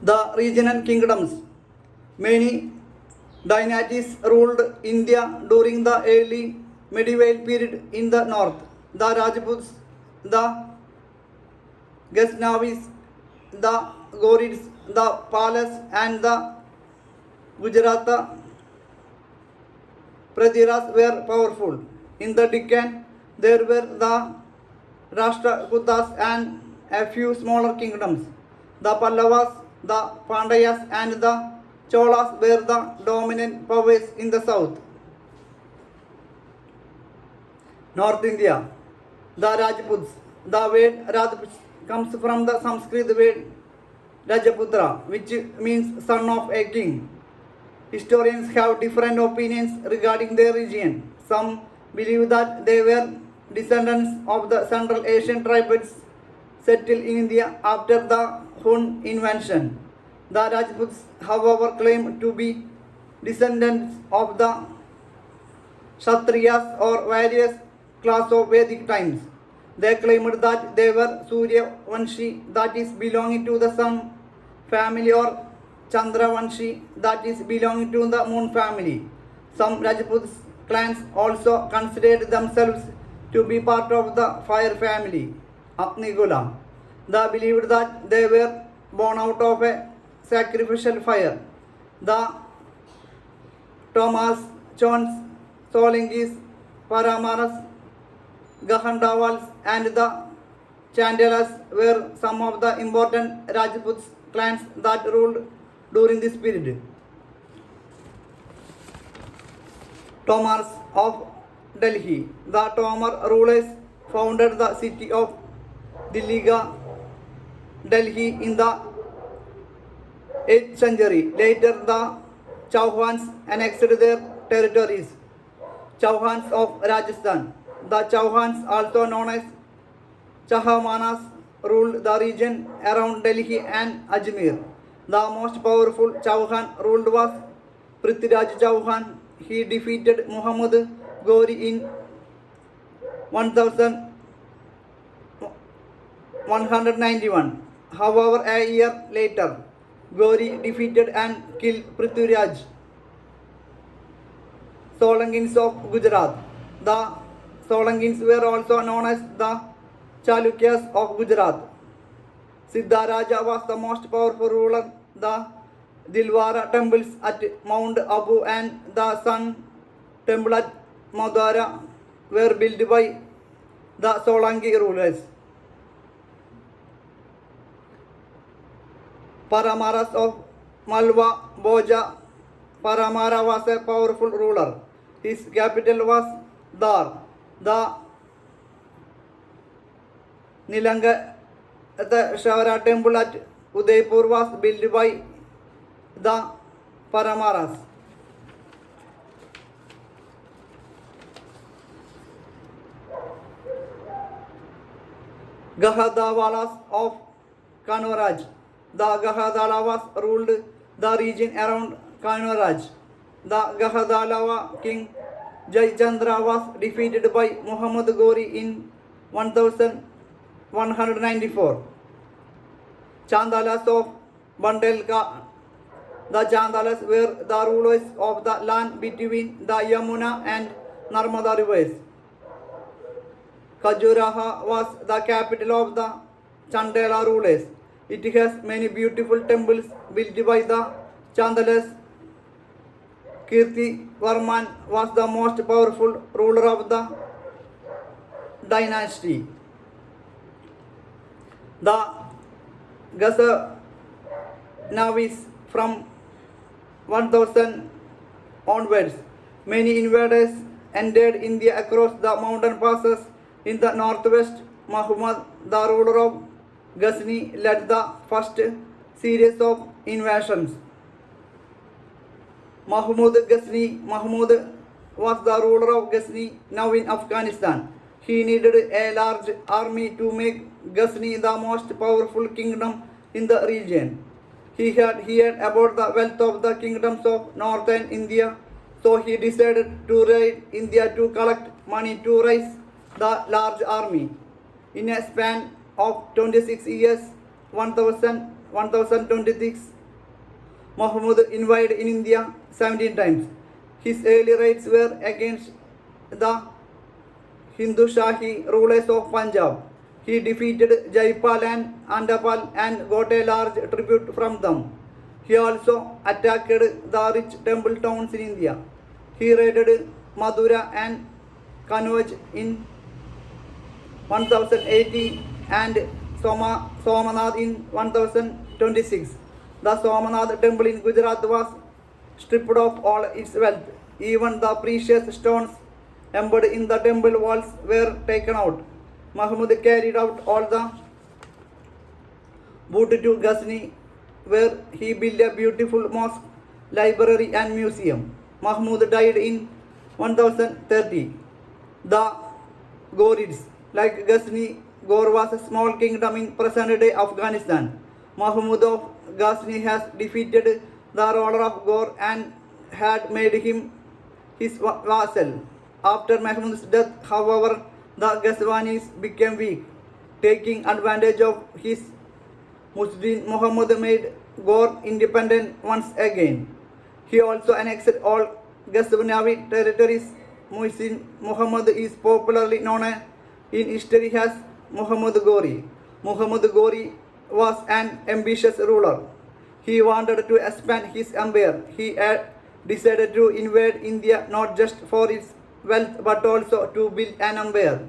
The regional kingdoms. Many dynasties ruled India during the early medieval period in the north. The Rajputs, the Ghaznavis, the Ghurids, the Palas, and the Gujarata Pratiras were powerful. In the Deccan, there were the Rashtrakutas and a few smaller kingdoms. The Pallavas, the Pandyas, and the Cholas were the dominant powers in the south. North India. The Rajputs. The word Rajputs comes from the Sanskrit word Rajaputra, which means son of a king. Historians have different opinions regarding their region. Some believe that they were descendants of the Central Asian tribes settled in India after the Hun invasion. The Rajputs, however, claim to be descendants of the Kshatriyas or various class of Vedic times. They claimed that they were Surya Vanshi, that is belonging to the sun family, or Chandra Vanshi, that is belonging to the moon family. Some Rajput clans also considered themselves to be part of the fire family, Agnigula. They believed that they were born out of a sacrificial fire. The Thomas, Chons, Solingis, Paramaras, Gahandavals, and the Chandelas were some of the important Rajput clans that ruled during this period. Tomars of Delhi. The Tomar rulers founded the city of Diliga, Delhi in the 8th century. Later, the Chauhans annexed their territories. Chauhans of Rajasthan. The Chauhans, also known as Chahamanas, ruled the region around Delhi and Ajmer. The most powerful Chauhan ruled was Prithviraj Chauhan. He defeated Muhammad Ghori in 1191. However, a year later, Ghori defeated and killed Prithviraj. Solangins of Gujarat. The Solangins were also known as the Chalukyas of Gujarat. Siddharaja was the most powerful ruler. The Dilwara temples at Mount Abu and the Sun temple at Madara were built by the Solangi rulers. Paramaras of Malwa Bhoja. Paramara was a powerful ruler. His capital was Dar. The Nilangashvara temple at Udaipur was built by the Paramaras. Gahadawalas of Kanwaraj. The Gahadawalas ruled the region around Kanwaraj. The Gahadalawa king Jaychandra was defeated by Muhammad Ghori in 1194. Chandalas of Bandelka. The Chandalas were the rulers of the land between the Yamuna and Narmada rivers. Khajuraho was the capital of the Chandela rulers. It has many beautiful temples built by the Chandalas. Kirti Varman was the most powerful ruler of the dynasty. The Ghaznavis from 1000 onwards. Many invaders entered India across the mountain passes in the northwest. Muhammad, the ruler of Ghazni, led the first series of invasions. Mahmud was the ruler of Ghazni, now in Afghanistan. He needed a large army to make Ghazni the most powerful kingdom in the region. He heard about the wealth of the kingdoms of northern India, so he decided to raid India to collect money to raise the large army. In a span of 26 years, 1026 Mahmud invaded in India 17 times. His early raids were against the Hindu Shahi rulers of Punjab. He defeated Jaipal and Andapal and got a large tribute from them. He also attacked the rich temple towns in India. He raided Madura and Kanauj in 1080 and Somanath in 1026. The Somanath temple in Gujarat was stripped of all its wealth. Even the precious stones embedded in the temple walls were taken out. Mahmud carried out all the boot to Ghazni, where he built a beautiful mosque, library and museum. Mahmud died in 1030. The Ghurids, like Ghazni, Ghor was a small kingdom in present-day Afghanistan. Mahmud of Ghazni has defeated the ruler of Ghor and had made him his vassal. After Mahmud's death, however, the Ghazwanis became weak. Taking advantage of his Muslim, Muhammad made Ghor independent once again. He also annexed all Ghazwanavi territories. Muhammad is popularly known in history as Muhammad Ghori. Muhammad Ghori was an ambitious ruler. He wanted to expand his empire. He decided to invade India not just for its wealth but also to build an empire.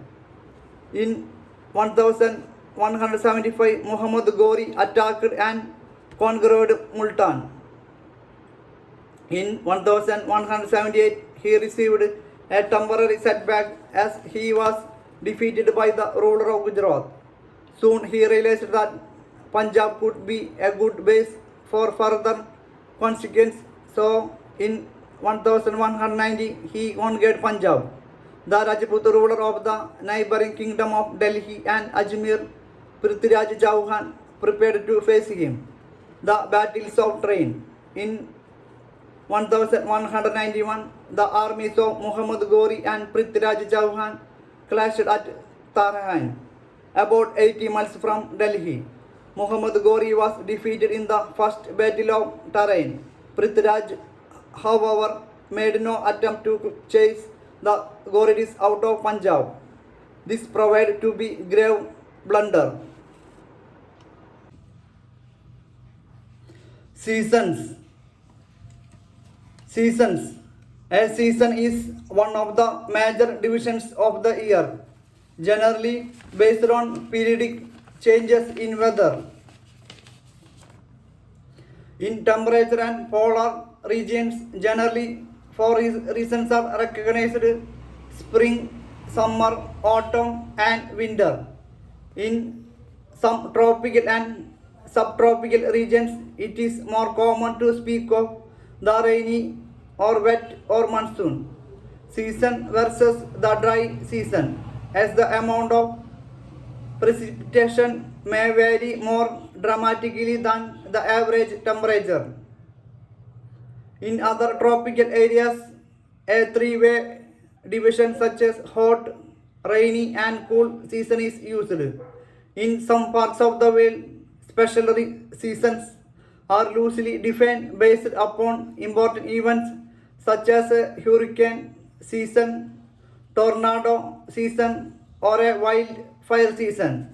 In 1175, Muhammad Ghori attacked and conquered Multan. In 1178, he received a temporary setback as he was defeated by the ruler of Gujarat. Soon he realized that Punjab could be a good base for further consequence. So in 1190, he conquered Punjab. The Rajput ruler of the neighboring kingdom of Delhi and Ajmer, Prithviraj Chauhan, prepared to face him. The battles of Train. In 1191, the armies of Muhammad Ghori and Prithviraj Chauhan clashed at Tarhan, about 80 miles from Delhi. Muhammad Ghori was defeated in the first battle of Tarhan. Prithviraj, however, made no attempt to chase the Ghurids out of Punjab. This proved to be grave blunder. Seasons. A season is one of the major divisions of the year, generally based on periodic changes in weather. In temperature and polar regions, generally four reasons are recognized: spring, summer, autumn and winter. In some tropical and subtropical regions, it is more common to speak of the rainy or wet or monsoon season versus the dry season, as the amount of precipitation may vary more dramatically than the average temperature. In other tropical areas, a three-way division such as hot, rainy and cool season is used. In some parts of the world, special seasons are loosely defined based upon important events such as a hurricane season, tornado season or a wildfire season.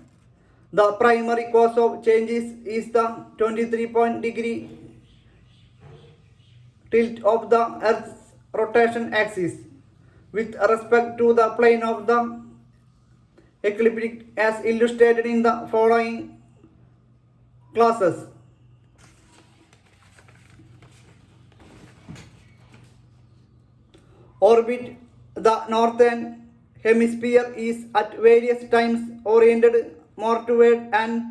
The primary cause of changes is the 23-degree tilt of the Earth's rotation axis with respect to the plane of the ecliptic, as illustrated in the following classes. Orbit. The northern hemisphere is at various times oriented more toward and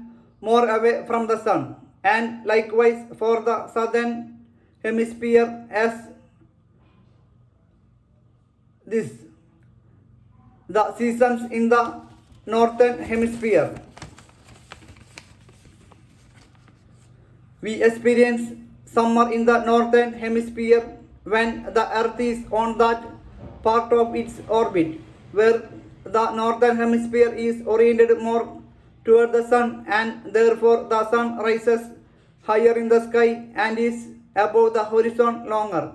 more away from the sun, and likewise for the southern hemisphere as this. The seasons in the northern hemisphere. We experience summer in the northern hemisphere when the earth is on that part of its orbit where the northern hemisphere is oriented more toward the sun, and therefore the sun rises higher in the sky and is above the horizon longer,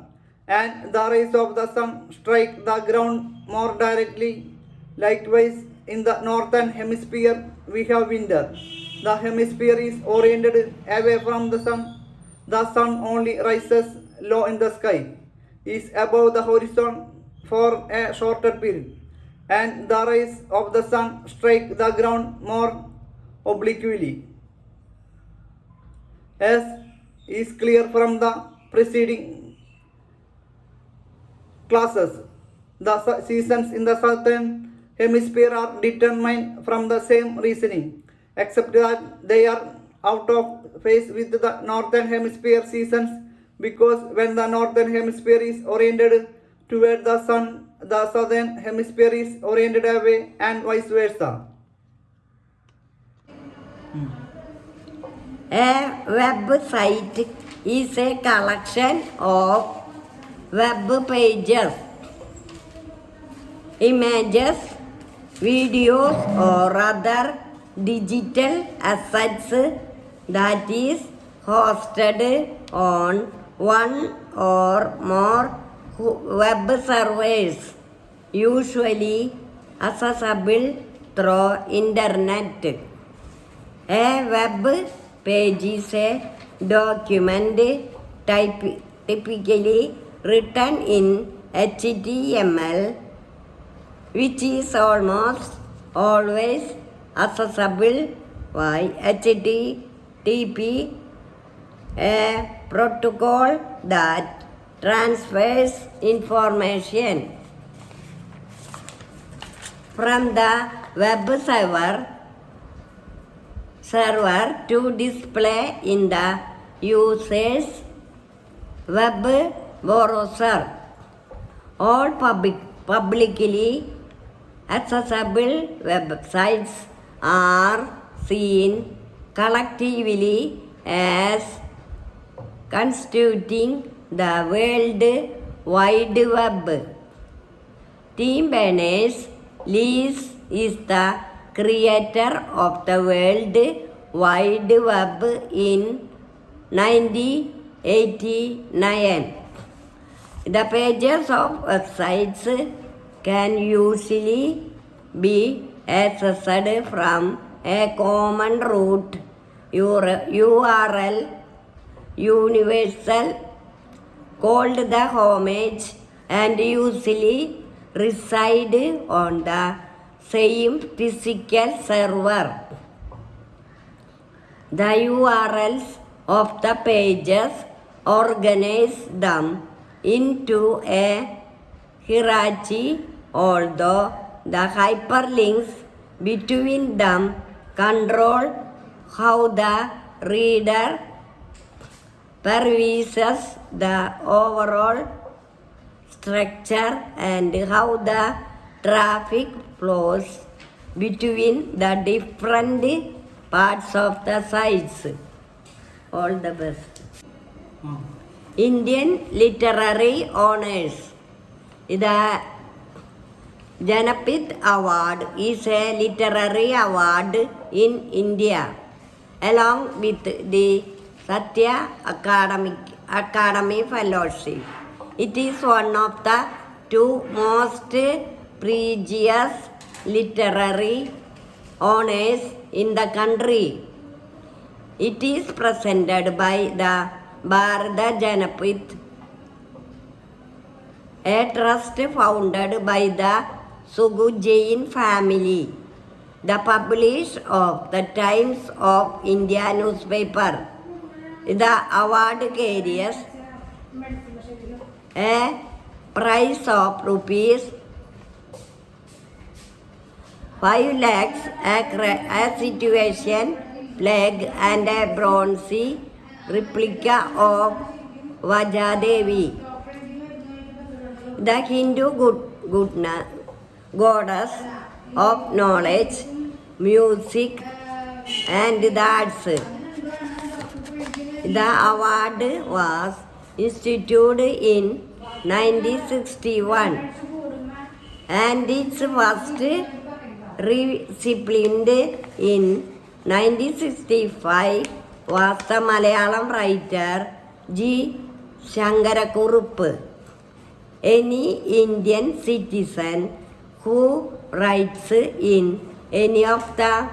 and the rays of the sun strike the ground more directly. Likewise, in the northern hemisphere, we have winter. The hemisphere is oriented away from the sun. The sun only rises low in the sky, is above the horizon for a shorter period, and the rays of the sun strike the ground more obliquely. As is clear from the preceding classes, the seasons in the southern hemisphere are determined from the same reasoning, except that they are out of phase with the northern hemisphere seasons, because when the northern hemisphere is oriented toward the sun, the southern hemisphere is oriented away, and vice versa. A website is a collection of web pages, images, videos, or other digital assets that is hosted on one or more web servers, usually accessible through internet. A web page is a document typically written in HTML, which is almost always accessible by HTTP, a protocol that transfers information from the web server to display in the user's web browser. All publicly accessible websites are seen collectively as constituting the World Wide Web. Tim Berners-Lee is the creator of the World Wide Web in 1989. The pages of websites can usually be accessed from a common root URL universal called the homepage, and usually reside on the same physical server. The URLs of the pages organize them into a hierarchy, although the hyperlinks between them control how the reader perceives the overall structure and how the traffic flows between the different parts of the sites. All the best. Indian literary honors. The Janapith Award is a literary award in India, along with the Satya Academy Fellowship. It is one of the two most prestigious literary honors in the country. It is presented by the Bharata Janapith, a trust founded by the Sugu Jain family, the publisher of the Times of India newspaper. The award carries a prize of ₹5 lakhs, a situation flag, and a bronze replica of Vajadevi, the Hindu goddess of knowledge, music, and the arts. The award was instituted in 1961, and its first recipient in 1965 was the Malayalam writer G. Shankarakurup. Any Indian citizen who writes in any of the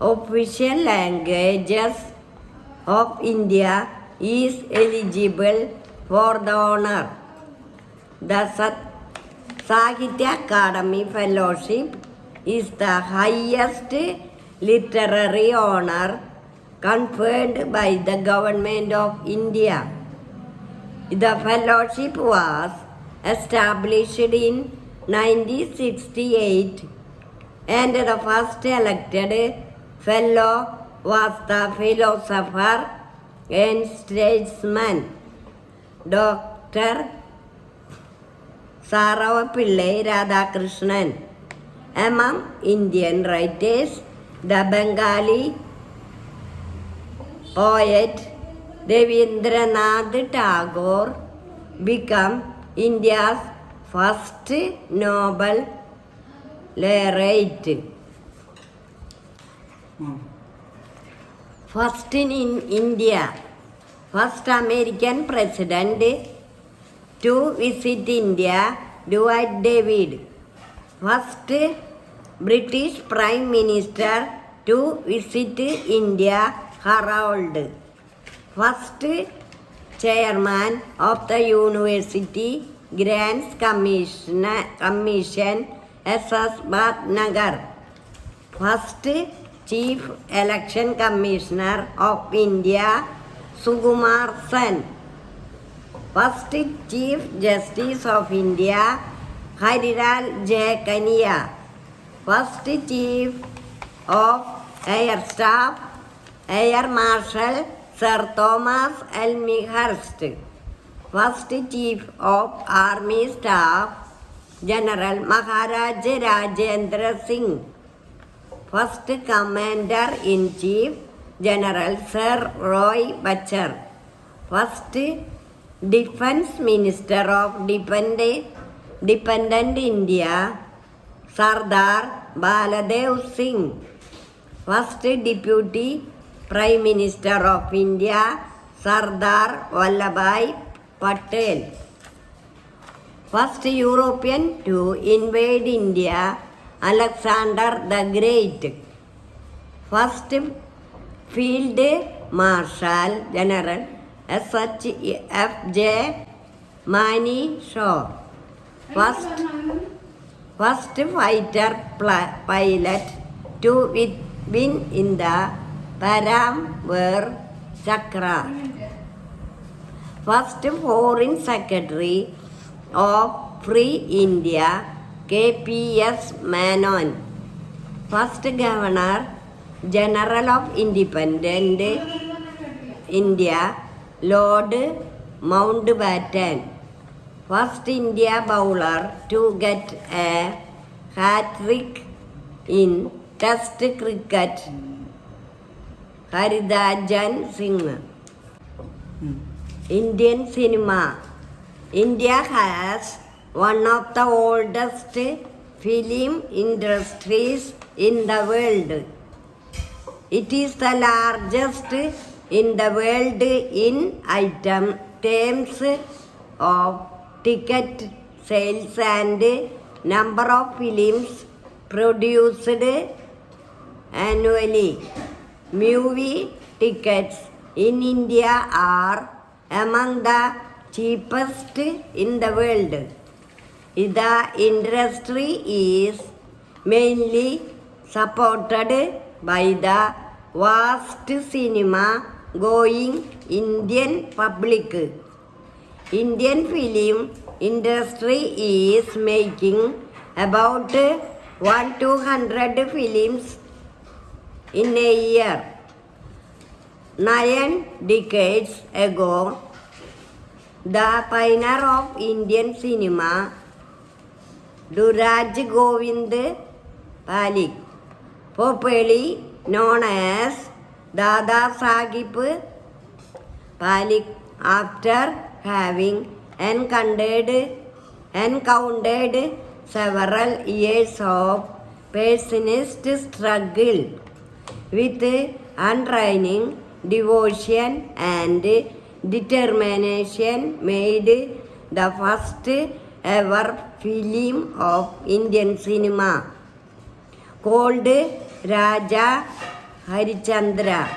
official languages of India is eligible for the honor. The Sahitya Akademi Fellowship is the highest literary honor conferred by the government of India. The fellowship was established in 1968 and the first elected fellow was the philosopher and statesman Dr. Sarvapillai Radhakrishnan. Among Indian writers, the Bengali poet Ravindranath Tagore became India's first Nobel laureate. First in India, first American president to visit India, Dwight David. First British Prime Minister to visit India, Harold. First Chairman of the University Grants Commission, S.S. Bhatnagar. First Chief Election Commissioner of India, Sukumar Sen. First Chief Justice of India, Harilal J. Kania. First Chief of Air Staff, Air Marshal Sir Thomas Elmhirst. First Chief of Army Staff, General Maharaja Rajendra Singh. First Commander-in-Chief, General Sir Roy Bachar. First Defense Minister of Dependent India, Sardar Baladev Singh. First Deputy Prime Minister of India, Sardar Vallabhbhai Patel. First European to invade India, Alexander the Great. First Field Marshal General S.H.F.J. Mani Shaw. First fighter pilot to win in the Paramvar Chakra. First Foreign Secretary of Free India, K.P.S. Menon. First Governor General of Independent India, Lord Mountbatten. First India bowler to get a hat-trick in Test cricket, Hardhajan Singh. Indian cinema. India has one of the oldest film industries in the world. It is the largest in the world in terms of ticket sales and number of films produced annually. Movie tickets in India are among the cheapest in the world. The industry is mainly supported by the vast cinema-going Indian public. Indian film industry is making about 100 films in a year. 9 decades ago, the pioneer of Indian cinema, Duraj Govind Palik, popularly known as Dada Sahib Palik, after having encountered several years of pessimist struggle with unrelenting devotion and determination made the first ever film of Indian cinema called Raja Harichandra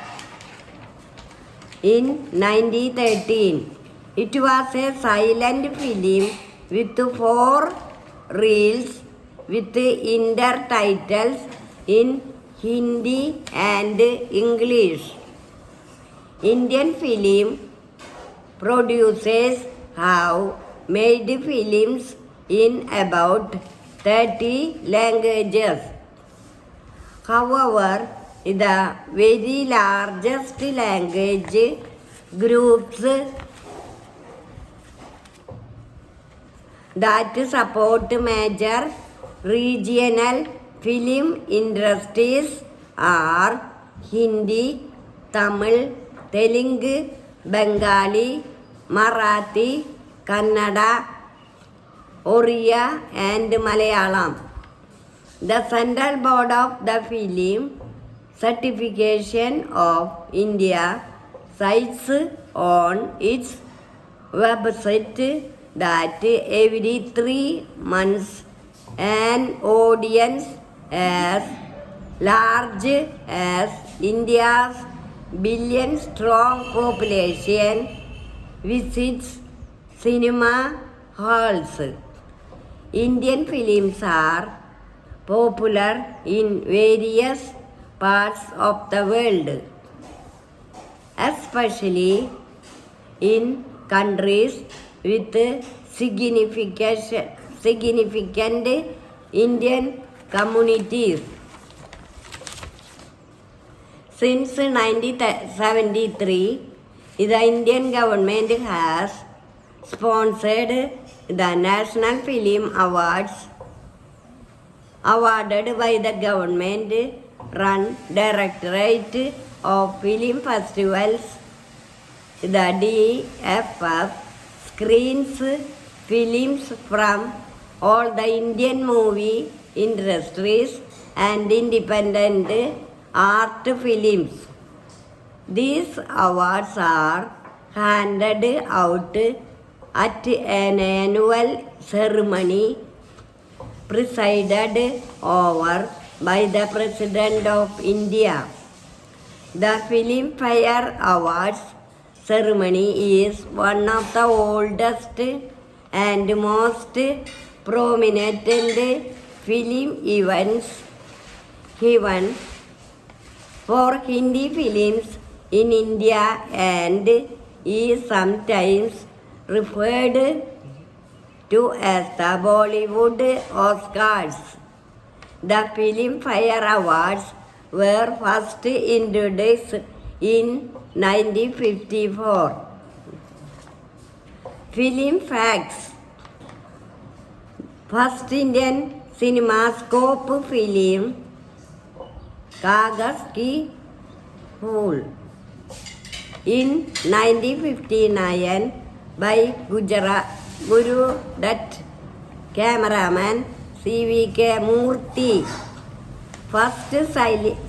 in 1913. It was a silent film with 4 reels with intertitles in Hindi and English. Indian film producers have made films in about 30 languages. However, the very largest language groups that support major regional film industries are Hindi, Tamil, Telugu, Bengali, Marathi, Kannada, Oriya and Malayalam. The Central Board of the Film Certification of India cites on its website that every 3 months an audience as large as India's billion-strong population visits cinema halls. Indian films are popular in various parts of the world, especially in countries with significant Indian communities. Since 1973, the Indian government has sponsored the National Film Awards awarded by the government-run Directorate of Film Festivals. The DFF screens films from all the Indian movie industries and independent art films. These awards are handed out at an annual ceremony presided over by the President of India. The Filmfare Awards ceremony is one of the oldest and most prominent film events given for Hindi films in India and is sometimes referred to as the Bollywood Oscars. The Filmfare Awards were first introduced in 1954. Film facts. First Indian CinemaScope film Kagas Ki Phool in 1959 by Guru Dutt, cameraman C.V.K. Murthy. First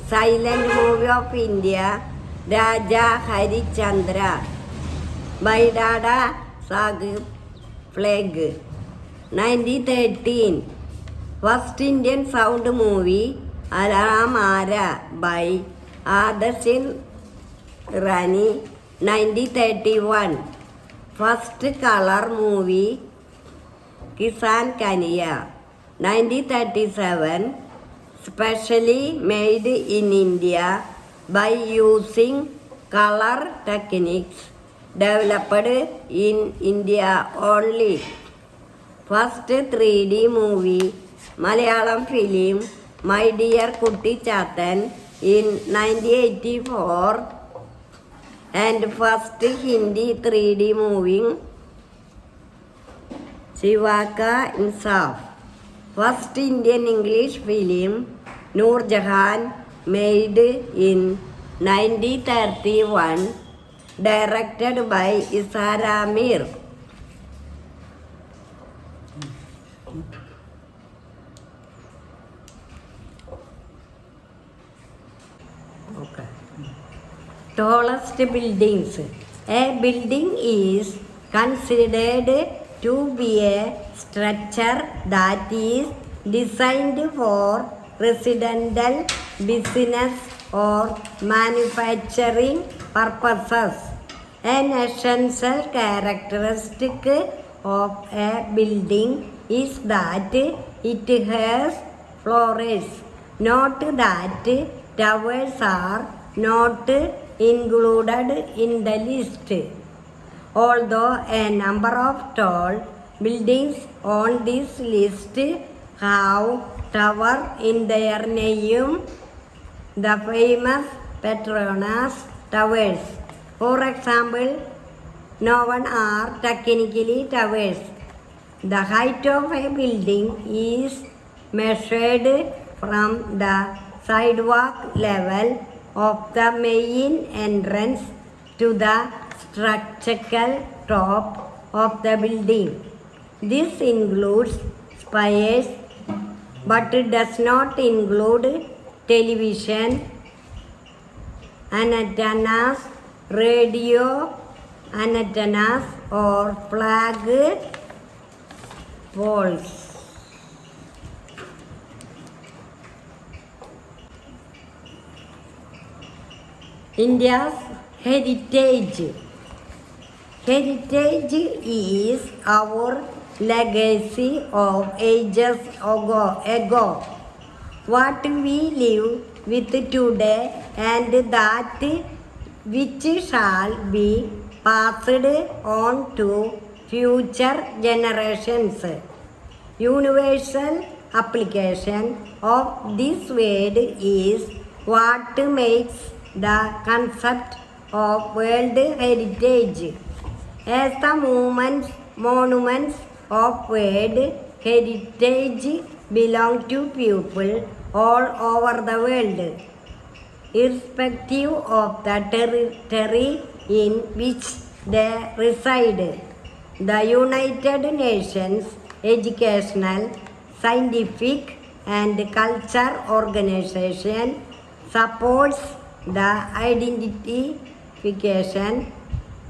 silent movie of India, Raja Harichandra by Dada Saheb Phalke, 1913. First Indian sound movie, Etc.Are by Adarsh Rani, 1931. First color movie, Kisan Kaniya, 1937. Specially made in India by using color techniques developed in India only. First 3D movie, Malayalam film, My Dear Kutti Chatan in 1984 and first Hindi 3D movie, Shivaka Insaf. First Indian English film, Noor Jahan, made in 1931, directed by Etc.Are. Okay. Tallest buildings. A building is considered to be a structure that is designed for residential, business, or manufacturing purposes. An essential characteristic of a building is that it has floors. Note that towers are not included in the list. Although a number of tall buildings on this list have tower in their name, the famous Petronas towers, for example, no one are technically towers. The height of a building is measured from the sidewalk level of the main entrance to the structural top of the building. This includes spires but does not include television, antennas, radio antennas, or flag poles. India's heritage. Heritage is our legacy of ages ago. What we live with today and that which shall be passed on to future generations. Universal application of this word is what makes the concept of World Heritage. As the monuments of World Heritage belong to people all over the world, irrespective of the territory in which they reside. The United Nations Educational, Scientific and Culture Organization supports the identification,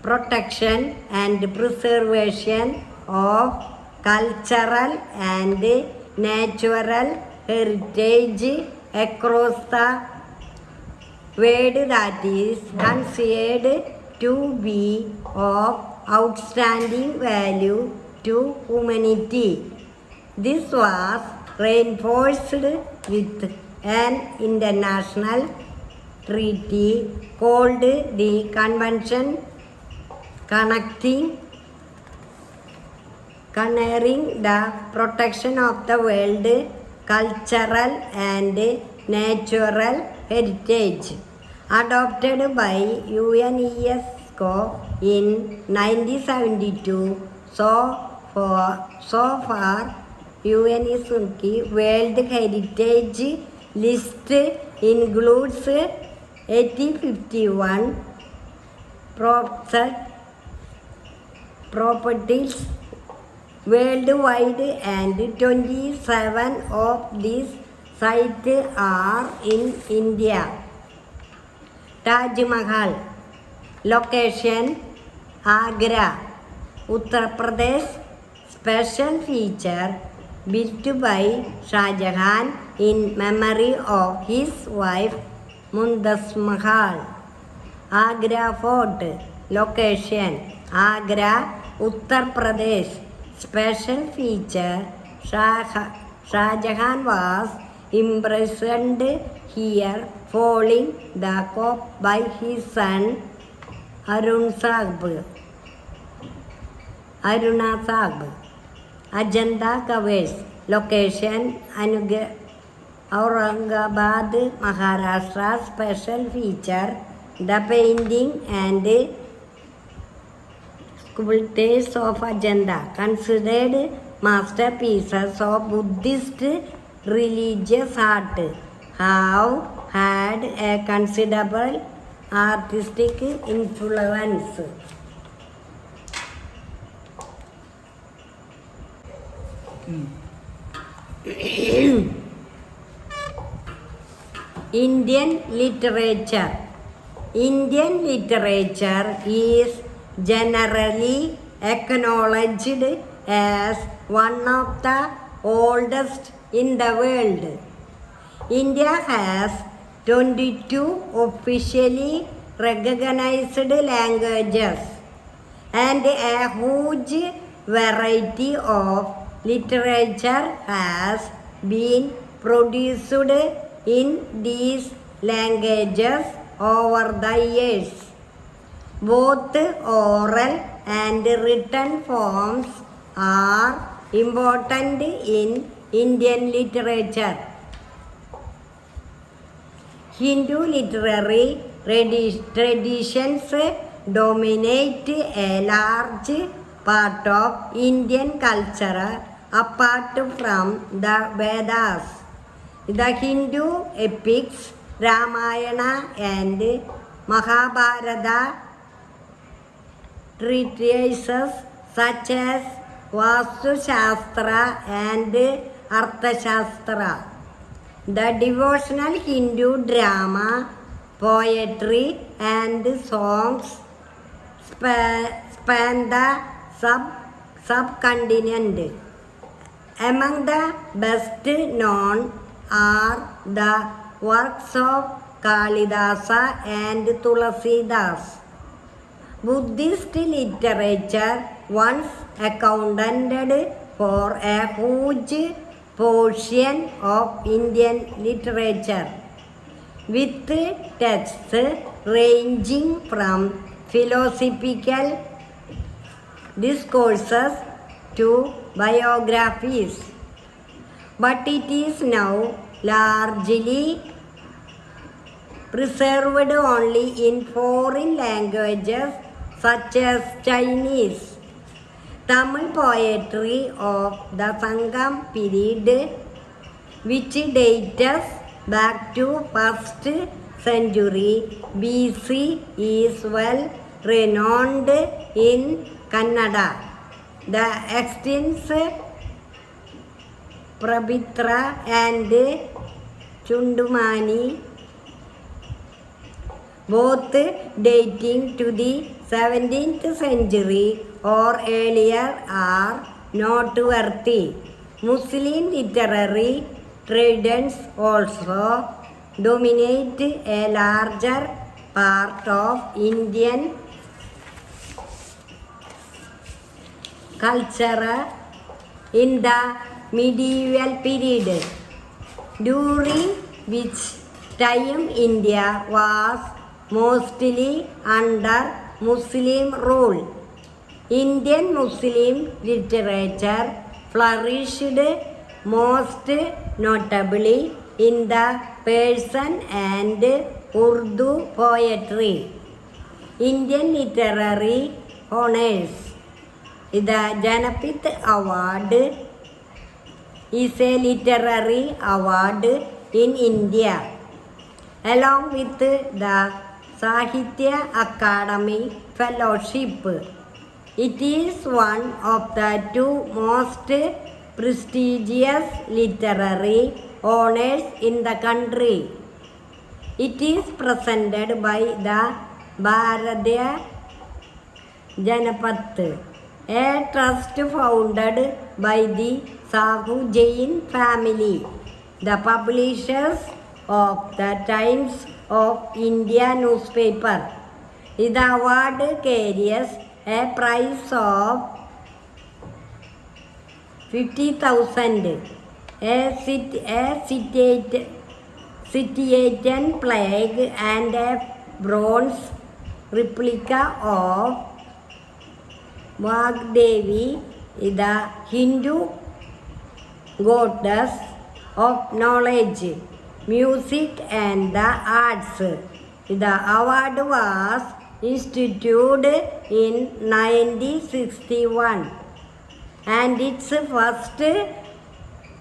protection and preservation of cultural and natural heritage across the world that is considered to be of outstanding value to humanity. This was reinforced with an international treaty called the Convention Concerning the Protection of the World Cultural and Natural Heritage, adopted by UNESCO in 1972. So far, UNESCO World Heritage List includes 51 properties worldwide and 27 of these sites are in India. Taj Mahal. Location: Agra, Uttar Pradesh. Special feature built by Shah Jahan in memory of his wife Mumtaz Mahal. Agra Fort. Location: Agra, Uttar Pradesh. Special feature: Shah Jahan was imprisoned here following the coup by his son Aruna Sahib. Ajanta Caves. Location: Aurangabad, Maharashtra. Special feature: the painting and sculptures of Ajanta, considered masterpieces of Buddhist religious art, have had a considerable artistic influence. Indian literature. Indian literature is generally acknowledged as one of the oldest in the world. India has 22 officially recognized languages and a huge variety of literature has been produced in these languages over the years. Both oral and written forms are important in Indian literature. Hindu literary traditions dominate a large part of Indian culture apart from the Vedas. The Hindu epics Ramayana and Mahabharata treatises such as Vastu Shastra and Arthashastra. The devotional Hindu drama, poetry and songs span the subcontinent. Among the best known are the works of Kalidasa and Tulasidas. Buddhist literature once accounted for a huge portion of Indian literature, with texts ranging from philosophical discourses to biographies. But it is now largely preserved only in foreign languages such as Chinese. Tamil poetry of the Sangam period, which dates back to 1st century BC, is well renowned in Kannada. The extents Prabhitra and Chundumani, both dating to the 17th century or earlier, are noteworthy. Muslim literary traditions also dominate a larger part of Indian culture in the medieval period, during which time India was mostly under Muslim rule. Indian Muslim literature flourished most notably in the Persian and Urdu poetry. Indian literary honors. The Janapith Award is a literary award in India, along with the Sahitya Academy Fellowship. It is one of the two most prestigious literary honors in the country. It is presented by the Bharatiya Janapath, a trust founded by the Sahu Jain family, the publishers of the Times of India newspaper. The award carries a prize of 50,000, a citizen plaque and a bronze replica of Vagdevi, the Hindu goddess of knowledge, music and the arts. The award was instituted in 1961 and its first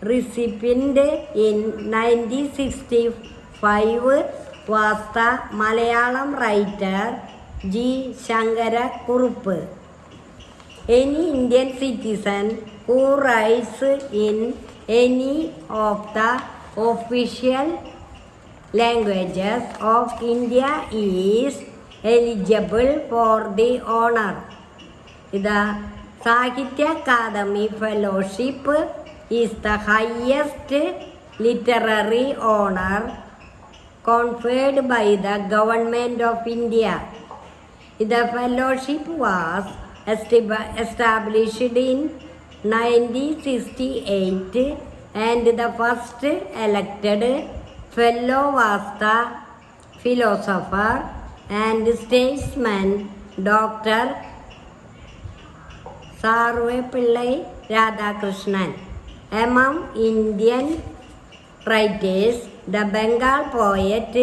recipient in 1965 was the Malayalam writer G. Shankara Kurup. Any Indian citizen who writes in any of the official languages of India is eligible for the honor. The Sahitya Akademi Fellowship is the highest literary honor conferred by the Government of India. The fellowship was established in 1968 and the first elected fellow was the philosopher and statesman Dr. Sarvepillai Radhakrishnan. Among Indian writers, the Bengal poet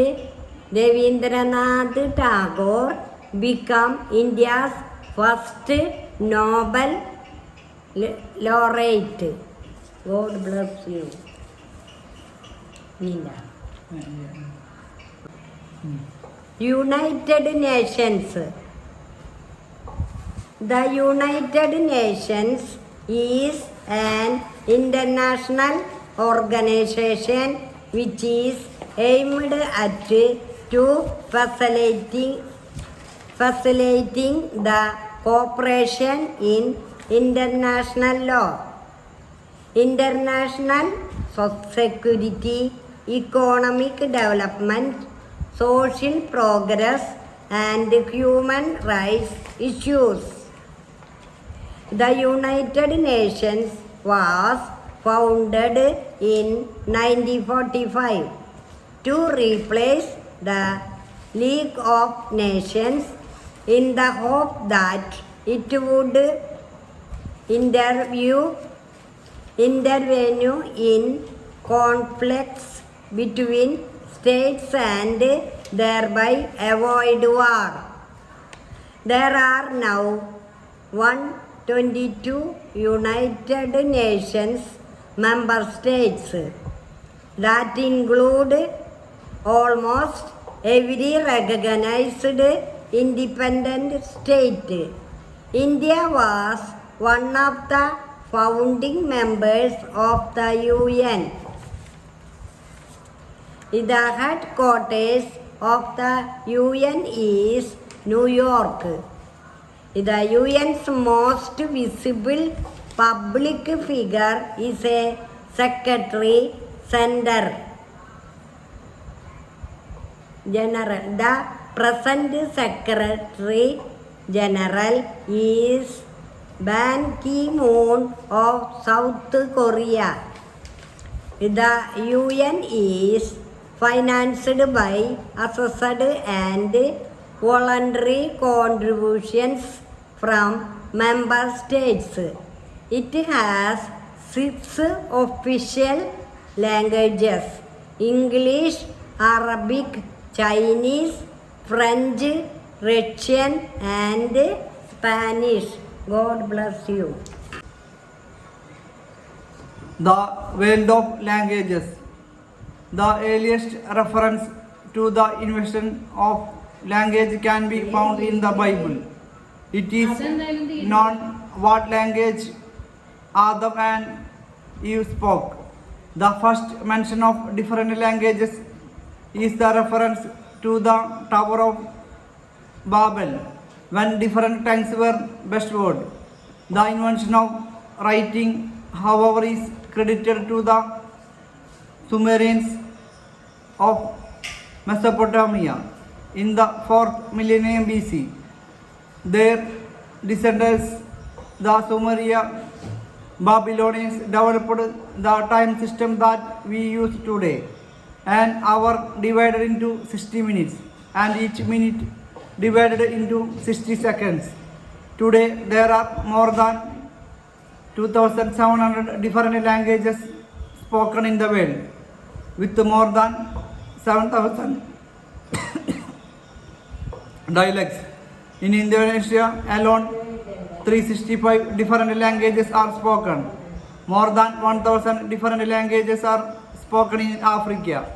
Rabindranath Tagore became India's first Nobel laureate. God bless you. Nina. United Nations. The United Nations is an international organization which is aimed at to facilitating the cooperation in international law, international security, economic development, social progress, and human rights issues. The United Nations was founded in 1945 to replace the League of Nations in the hope that it would intervene in conflicts between states and thereby avoid war. There are now 122 United Nations member states that include almost every recognized independent state. India was one of the founding members of the UN. The headquarters of the UN is New York. The UN's most visible public figure is a Secretary General. The present Secretary General is Ban Ki-moon of South Korea. The UN is financed by assessed and voluntary contributions from member states. It has 6 official languages: English, Arabic, Chinese, French, Russian, and Spanish. God bless you. The world of languages. The earliest reference to the invention of language can be found in the Bible. It is known what language Adam and Eve spoke. The first mention of different languages is the reference to the Tower of Babel, when different tongues were bestowed. The invention of writing, however, is credited to the Sumerians of Mesopotamia in the 4th millennium BC. Their descendants, the Sumerian Babylonians, developed the time system that we use today. An hour divided into 60 minutes and each minute divided into 60 seconds. Today there are more than 2,700 different languages spoken in the world, with more than 7,000 dialects. In Indonesia alone, 365 different languages are spoken. More than 1,000 different languages are spoken in Africa.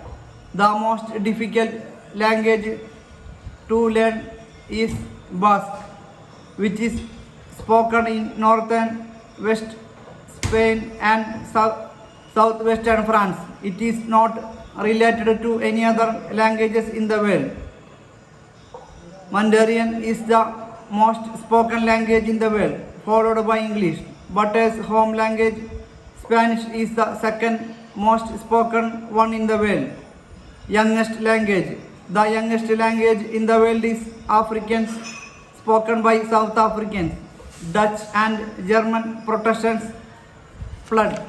The most difficult language to learn is Basque, which is spoken in northern West Spain and southwestern France. It is not related to any other languages in the world. Mandarin is the most spoken language in the world, followed by English. But as home language, Spanish is the second most spoken one in the world. Youngest language. The youngest language in the world is Afrikaans, spoken by South Africans. Dutch and German Protestants flood.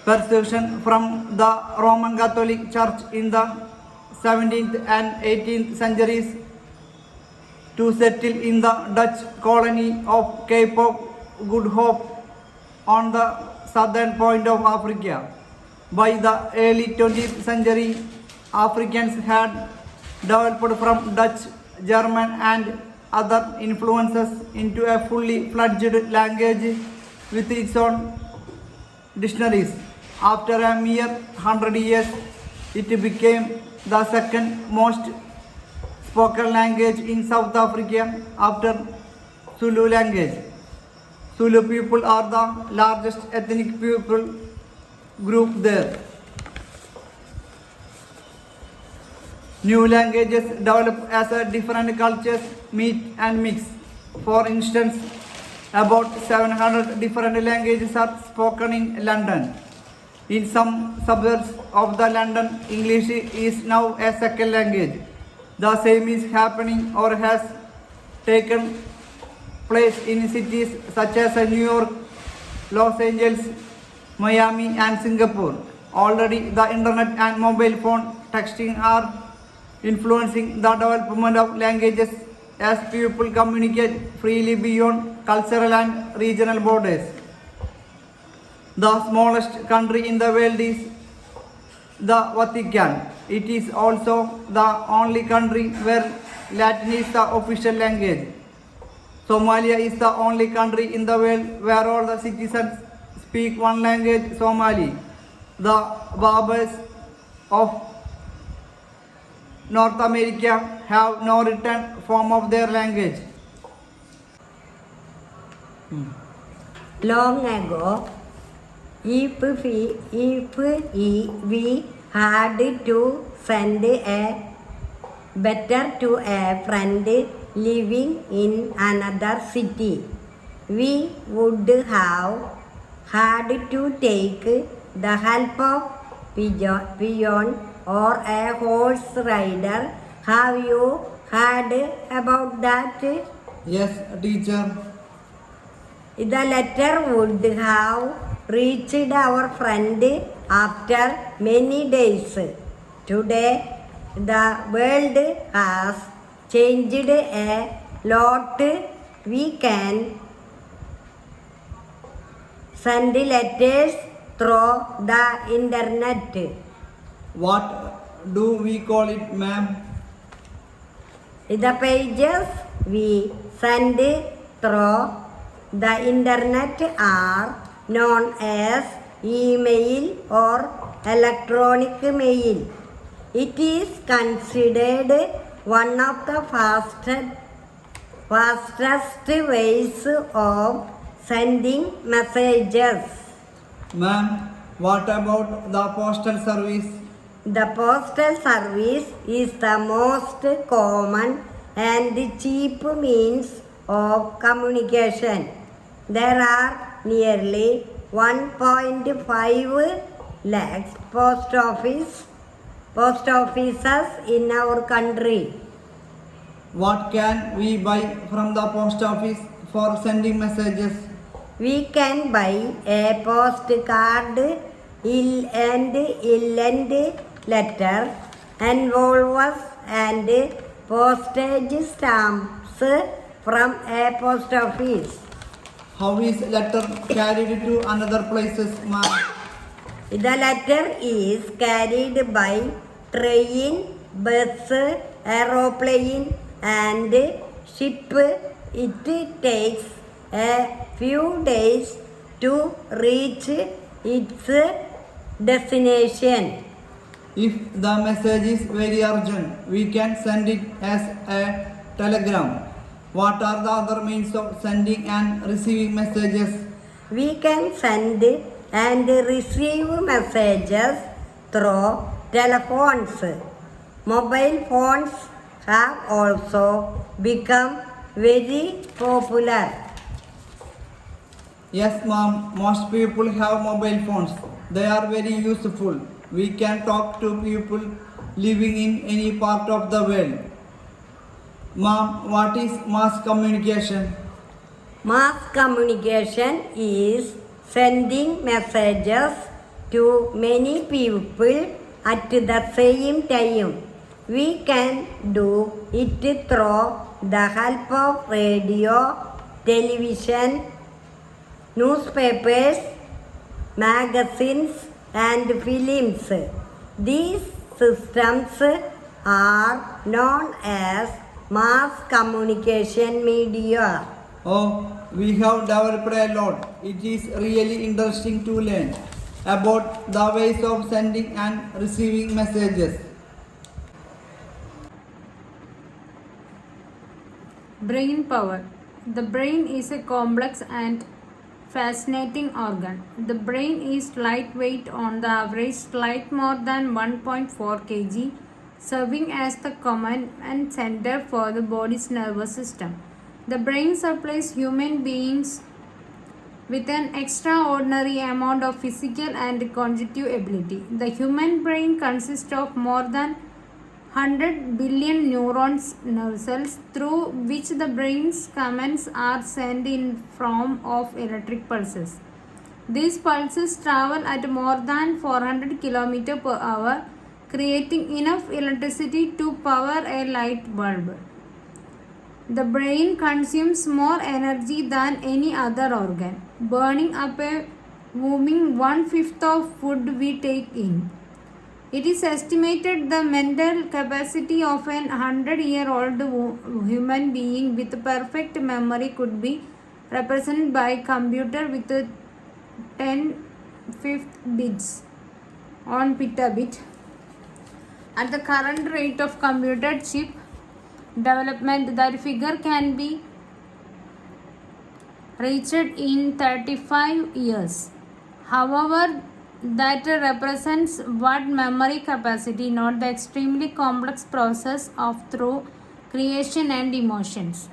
Persecution from the Roman Catholic Church in the 17th and 18th centuries to settle in the Dutch colony of Cape of Good Hope on the southern point of Africa. By the early 20th century, Africans had developed from Dutch, German and other influences into a fully fledged language with its own dictionaries. After a mere 100 years, it became the second most spoken language in South Africa after Zulu language. Zulu people are the largest ethnic people group there. New languages develop as a different cultures meet and mix. For instance, about 700 different languages are spoken in London. In some suburbs of the London, English is now a second language. The same is happening or has taken place in cities such as New York, Los Angeles, Miami and Singapore. Already the internet and mobile phone texting are influencing the development of languages as people communicate freely beyond cultural and regional borders. The smallest country in the world is the Vatican. It is also the only country where Latin is the official language. Somalia is the only country in the world where all the citizens speak one language, Somali. The Berbers of North America have no written form of their language. Long ago, if we had to send a letter to a friend living in another city, we would have had to take the help of pigeon or a horse rider. Have you heard about that? Yes, teacher. The letter would have reached our friend after many days. Today, the world has changed a lot. We can send letters through the internet. What do we call it, ma'am? The pages we send through the internet are known as email or electronic mail. It is considered one of the fastest ways of sending messages. Ma'am, what about the postal service? The postal service is the most common and cheap means of communication. There are nearly 1.5 lakhs post offices in our country. What can we buy from the post office for sending messages? We can buy a postcard, and letter, envelopes and postage stamps from a post office. How is letter carried to another places, ma'am? The letter is carried by train, bus, aeroplane and ship. It takes a few days to reach its destination. If the message is very urgent, we can send it as a telegram. What are the other means of sending and receiving messages? We can send and receive messages through telephones. Mobile phones have also become very popular. Yes, ma'am. Most people have mobile phones. They are very useful. We can talk to people living in any part of the world. Ma'am, what is mass communication? Mass communication is sending messages to many people at the same time. We can do it through the help of radio, television, newspapers, magazines, and films. These systems are known as mass communication media. Oh, we have developed a lot. It is really interesting to learn about the ways of sending and receiving messages. Brain power. The brain is a complex and fascinating organ. The brain is lightweight, on the average slight more than 1.4 kg, serving as the command and center for the body's nervous system. The brain supplies human beings with an extraordinary amount of physical and cognitive ability. The human brain consists of more than 100 billion neurons, nerve cells, through which the brain's commands are sent in form of electric pulses. These pulses travel at more than 400 km per hour, creating enough electricity to power a light bulb. The brain consumes more energy than any other organ, burning up a whopping 1/5 of food we take in. It is estimated the mental capacity of an 100-year-old human being with perfect memory could be represented by a computer with 10 bits on petabit. At the current rate of computer chip development, that figure can be reached in 35 years. However, that represents what memory capacity, not the extremely complex process of through creation and emotions.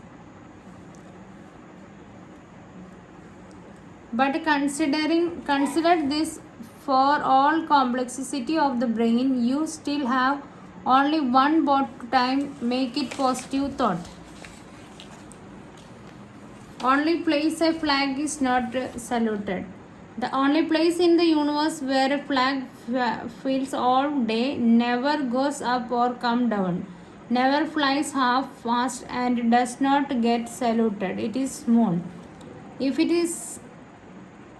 But consider this, for all complexity of the brain, you still have only one bot time. Make it positive thought. Only place a flag is not saluted. The only place in the universe where a flag feels all day, never goes up or come down, never flies half fast, and does not get saluted, it is moon. If it is,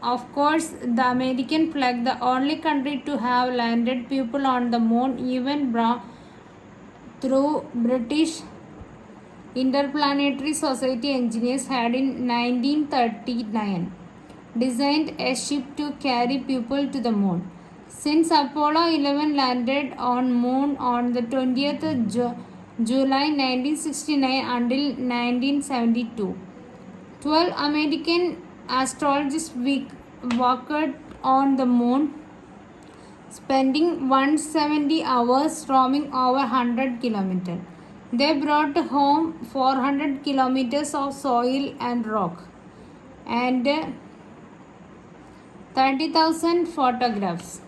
of course, the American flag, the only country to have landed people on the moon, even through British Interplanetary Society engineers had in 1939 designed a ship to carry people to the moon. Since Apollo 11 landed on moon on the 20th July 1969 until 1972, 12 American astrologists walked on the moon, spending 170 hours roaming over 100 kilometers. They brought home 400 kilometers of soil and rock and 30,000 photographs.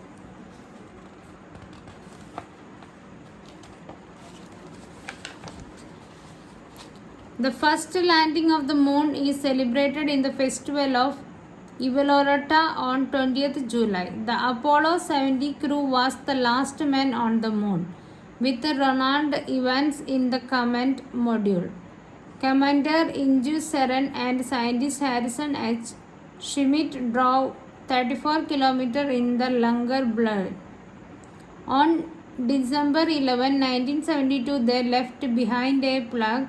The first landing of the moon is celebrated in the festival of Ivalorata on 20th July. The Apollo 70 crew was the last man on the moon, with Ronald Evans in the command module. Commander Inju Seren and scientist Harrison H. Schmitt drove 34 kilometers in the Lunger Blade. On December 11, 1972, they left behind a plug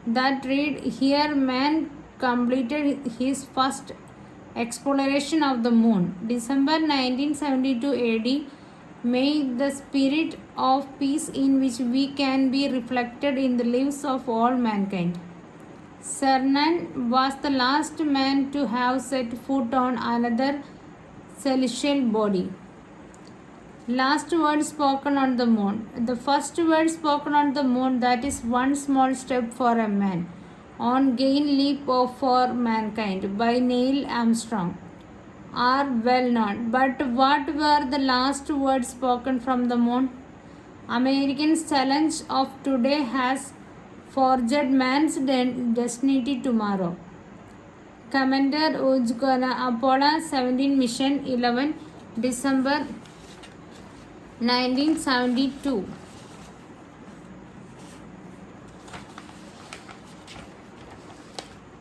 that read, "Here man completed his first exploration of the moon." December 1972 AD, may the spirit of peace in which we can be reflected in the lives of all mankind. Cernan was the last man to have set foot on another celestial body. Last word spoken on the moon. The first word spoken on the moon, that is one small step for a man, on gain leap for mankind by Neil Armstrong, are well known. But what were the last words spoken from the moon? Americans' challenge of today has forged man's destiny tomorrow. Commander Ujgana, Apollo 17 Mission 11 December 1972.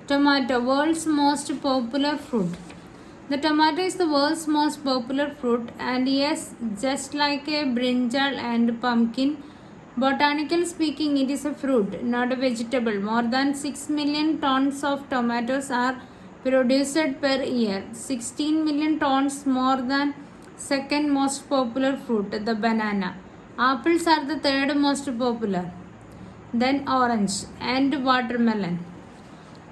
Tomato, world's most popular fruit. The tomato is the world's most popular fruit, and yes, just like a brinjal and pumpkin, botanically speaking, it is a fruit, not a vegetable. More than 6 million tons of tomatoes are produced per year. 16 million tons more than second most popular fruit, the banana. Apples are the third most popular, then orange and watermelon.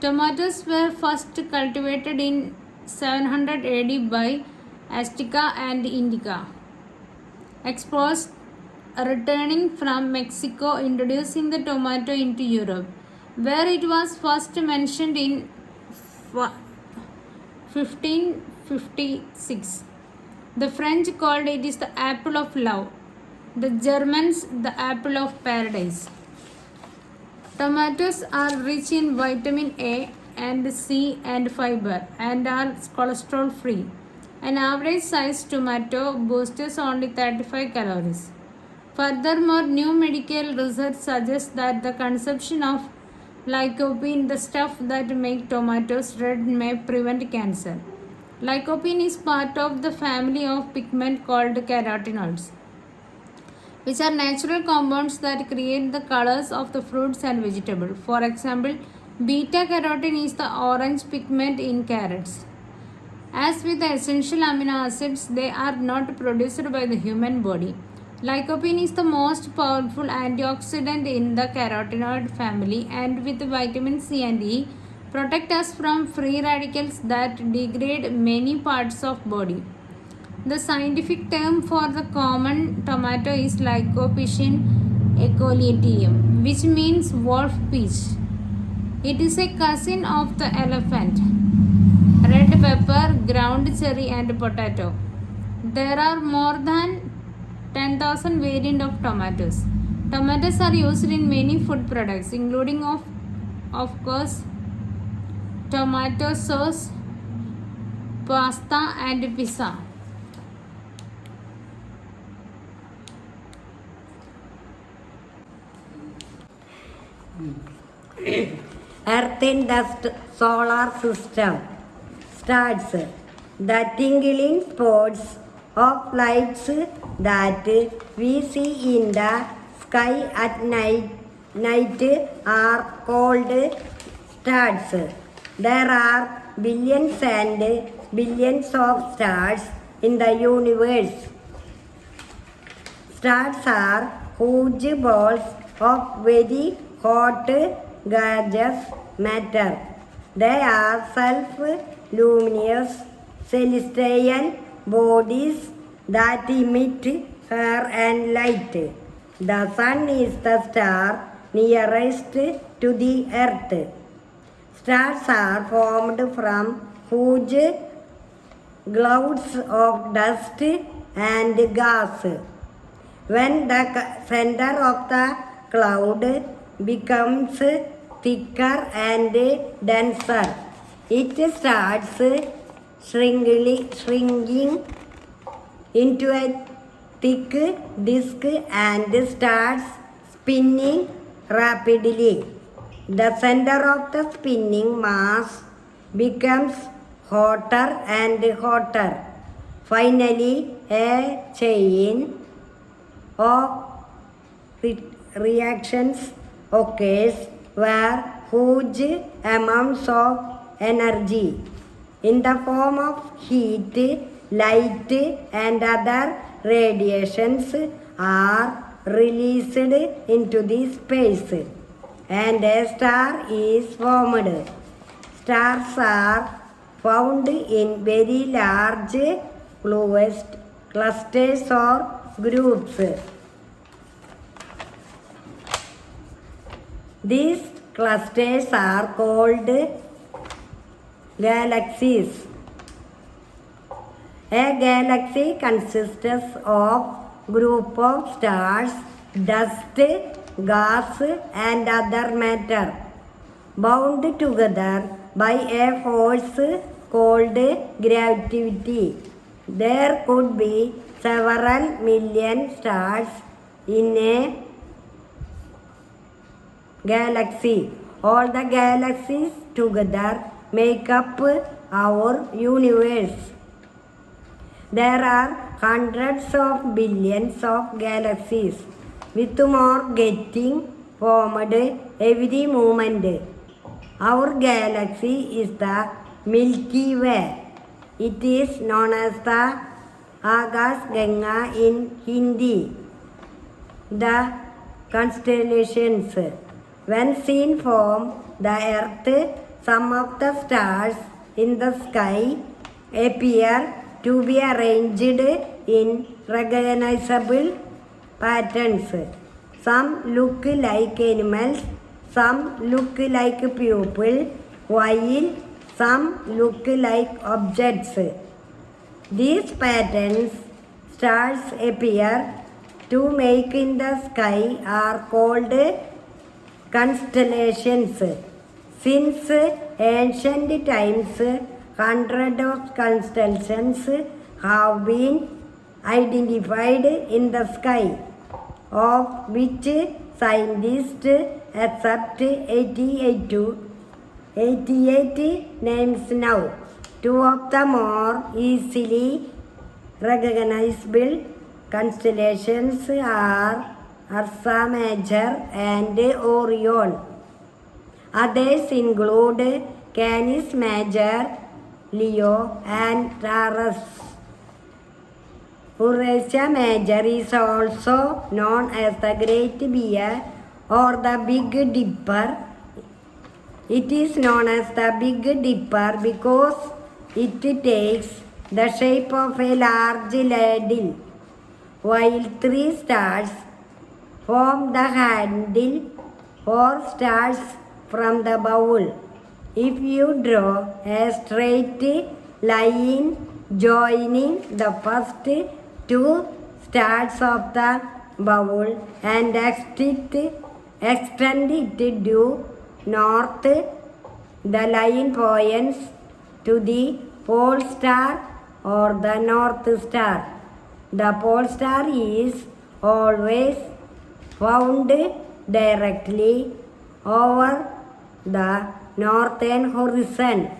Tomatoes were first cultivated in 700 AD by Azteca and Inca explorers returning from Mexico, introducing the tomato into Europe, where it was first mentioned in 1556. The French called it is the apple of love, the Germans the apple of paradise. Tomatoes are rich in vitamin A and C and fiber and are cholesterol free. An average sized tomato boasts only 35 calories. Furthermore, new medical research suggests that the consumption of lycopene, the stuff that makes tomatoes red, may prevent cancer. Lycopene is part of the family of pigment called carotenoids, which are natural compounds that create the colors of the fruits and vegetables. For example, beta carotene is the orange pigment in carrots. As with the essential amino acids, they are not produced by the human body. Lycopene is the most powerful antioxidant in the carotenoid family, and with vitamin C and E, protect us from free radicals that degrade many parts of body. The scientific term for the common tomato is Lycopicin ecoleatium, which means wolf peach. It is a cousin of the elephant, red pepper, ground cherry and potato. There are more than 10,000 variants of tomatoes. Tomatoes are used in many food products, including of course tomato sauce, pasta and pizza. Earth in the solar system. Stars, the tingling spots of lights that we see in the sky at night are called stars. There are billions and billions of stars in the universe. Stars are huge balls of very hot gaseous matter. They are self-luminous celestial bodies that emit heat and light. The sun is the star nearest to the earth. Stars are formed from huge clouds of dust and gas. When the center of the cloud becomes thicker and denser, it starts shrinking into a thick disk and starts spinning rapidly. The center of the spinning mass becomes hotter and hotter. Finally, a chain of reactions occurs where huge amounts of energy in the form of heat, light and other radiations are released into the space and a star is formed. Stars are found in very large clusters or groups. These clusters are called galaxies. A galaxy consists of group of stars, dust, gas and other matter bound together by a force called gravity. There could be several million stars in a galaxy. All the galaxies together make up our universe. There are hundreds of billions of galaxies, with more getting formed every moment. Our galaxy is the Milky Way. It is known as the Akas Ganga in Hindi. The constellations, when seen from the earth, some of the stars in the sky appear to be arranged in recognizable patterns. Some look like animals, some look like people, while some look like objects. These patterns stars appear to make in the sky are called constellations. Since ancient times, hundreds of constellations have been identified in the sky, of which scientists accept 88 names now. Two of the more easily recognizable constellations are Ursa Major and Orion. Others include Canis Major, Leo and Taurus. Ursa Major is also known as the Great Bear or the Big Dipper. It is known as the Big Dipper because it takes the shape of a large ladle, while 3 stars form the handle, 4 stars from the bowl. If you draw a straight line joining the first 2 stars of the bowl and extend it due north, the line points to the pole star or the north star. The pole star is always found directly over the northern horizon.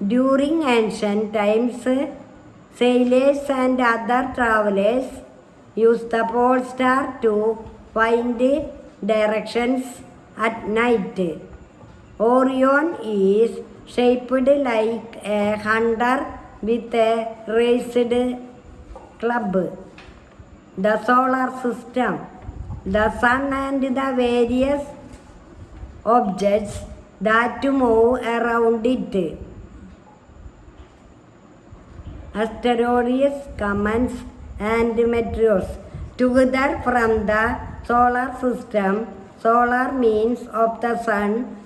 During ancient times, sailors and other travelers used the pole star to find directions at night. Orion is shaped like a hunter with a raised club. The solar system, the sun and the various objects that move around it. Asteroids, comets and meteors. Together from the solar system, solar means of the sun